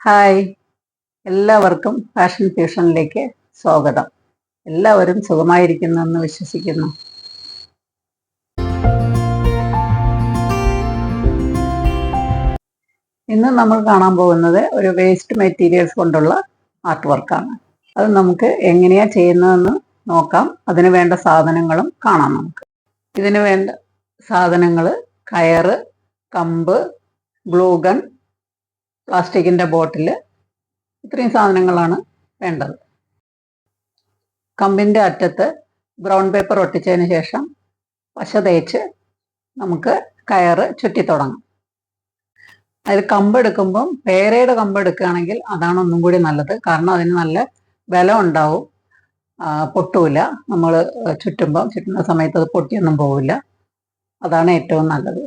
Hi, എല്ലാവർക്കും fashion ഫ്യൂഷനിലേക്ക് സ്വാഗതം. എല്ലാവരും സുഖമായിരിക്കുന്നെന്ന് വിശ്വസിക്കുന്നു. ഇന്ന് നമ്മൾ കാണാൻ പോകുന്നത് ഒരു വേസ്റ്റ് മെറ്റീരിയൽസ് കൊണ്ടുള്ള ആർട്ട് വർക്കാണ്. അത് നമുക്ക് എങ്ങനെയാ ചെയ്യുന്നതെന്ന് നോക്കാം. അതിന് വേണ്ട സാധനങ്ങളും കാണാം. നമുക്ക് ഇതിന് വേണ്ട സാധനങ്ങൾ കയറ്, കമ്പ്, ഗ്ലൂ ഗൺ, പ്ലാസ്റ്റിക്കിൻ്റെ ബോട്ടിൽ, ഇത്രയും സാധനങ്ങളാണ് വേണ്ടത്. കമ്പിൻ്റെ അറ്റത്ത് ബ്രൗൺ പേപ്പർ ഒട്ടിച്ചതിന് ശേഷം പശ തേച്ച് നമുക്ക് കയറ് ചുറ്റി തുടങ്ങാം. അതിൽ കമ്പ് എടുക്കുമ്പം പേരയുടെ കമ്പ് എടുക്കുകയാണെങ്കിൽ അതാണ് ഒന്നും കൂടി നല്ലത്. കാരണം അതിന് നല്ല ബലം ഉണ്ടാവും, പൊട്ടൂല. നമ്മൾ ചുറ്റുന്ന സമയത്ത് അത് പൊട്ടിയൊന്നും പോവില്ല. അതാണ് ഏറ്റവും നല്ലത്.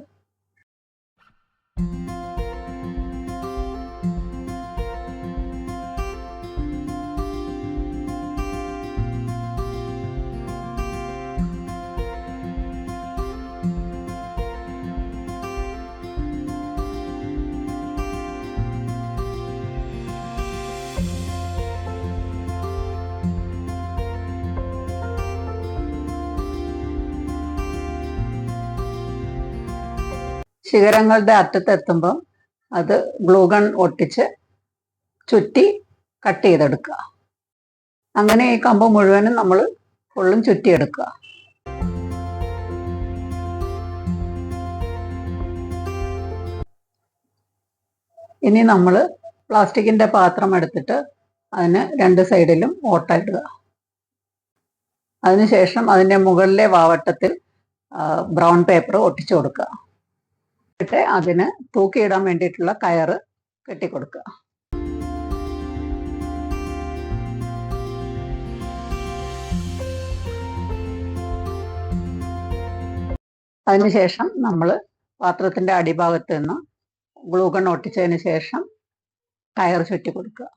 ശിഖരങ്ങളുടെ അറ്റത്തെത്തുമ്പം അത് ഗ്ലൂ ഗൺ ഒട്ടിച്ച് ചുറ്റി കട്ട് ചെയ്തെടുക്കുക. അങ്ങനെ ഈ കമ്പ് മുഴുവനും നമ്മൾ ഫുള്ളും ചുറ്റിയെടുക്കുക. ഇനി നമ്മൾ പ്ലാസ്റ്റിക്കിൻ്റെ പാത്രം എടുത്തിട്ട് അതിന് രണ്ട് സൈഡിലും ഓട്ട ഇടുക. അതിനുശേഷം അതിൻ്റെ മുകളിലെ വാവട്ടത്തിൽ ബ്രൗൺ പേപ്പർ ഒട്ടിച്ചു കൊടുക്കുക. എന്നിട്ട് അതിന് തൂക്കിയിടാൻ വേണ്ടിയിട്ടുള്ള കയറ് കെട്ടിക്കൊടുക്കുക. അതിനുശേഷം നമ്മൾ പാത്രത്തിൻ്റെ അടിഭാഗത്ത് നിന്ന് ഗ്ലൂ ഗൺ ഒട്ടിച്ചതിന് ശേഷം കയർ ചുറ്റി കൊടുക്കുക.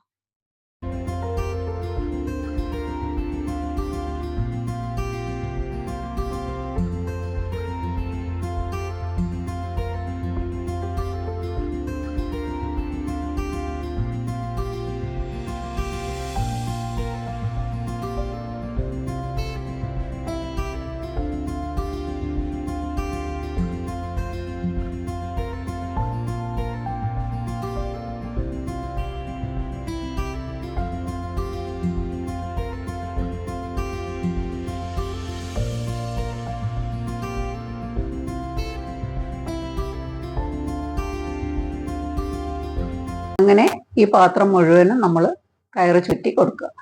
അങ്ങനെ ഈ പാത്രം മുഴുവനും നമ്മൾ കയറ് ചുറ്റി കൊടുക്കുക.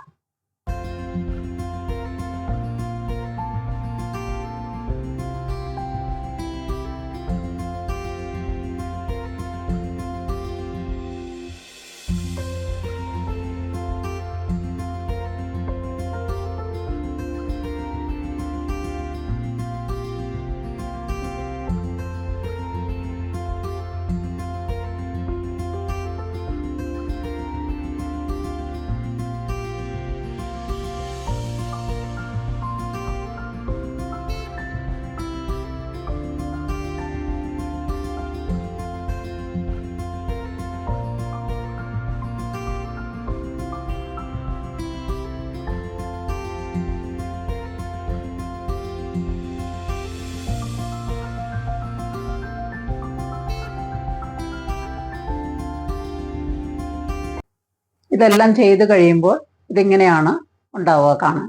ഇതെല്ലാം ചെയ്ത് കഴിയുമ്പോൾ ഇതിങ്ങനെയാണ് ഉണ്ടാവുക കാണാൻ.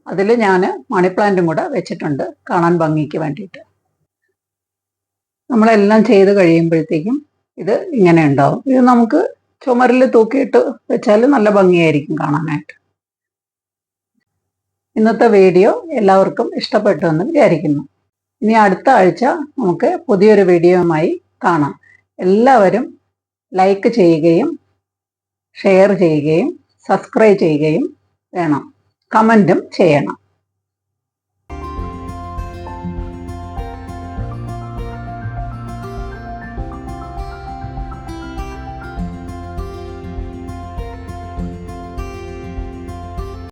അതിൽ ഞാൻ മണി പ്ലാന്റും കൂടെ വെച്ചിട്ടുണ്ട് കാണാൻ ഭംഗിക്ക് വേണ്ടിയിട്ട്. നമ്മളെല്ലാം ചെയ്ത് കഴിയുമ്പോഴത്തേക്കും ഇത് ഇങ്ങനെ ഉണ്ടാവും. ഇത് നമുക്ക് ചുമരിൽ തൂക്കിയിട്ട് വെച്ചാൽ നല്ല ഭംഗിയായിരിക്കും കാണാനായിട്ട്. ഇന്നത്തെ വീഡിയോ എല്ലാവർക്കും ഇഷ്ടപ്പെട്ടു എന്ന് വിചാരിക്കുന്നു. ഇനി അടുത്ത ആഴ്ച നമുക്ക് പുതിയൊരു വീഡിയോയുമായി കാണാം. എല്ലാവരും ലൈക്ക് ചെയ്യുകയും ഷെയർ ചെയ്യുകയും സബ്സ്ക്രൈബ് ചെയ്യുകയും വേണം. കമൻറ്റും ചെയ്യണം.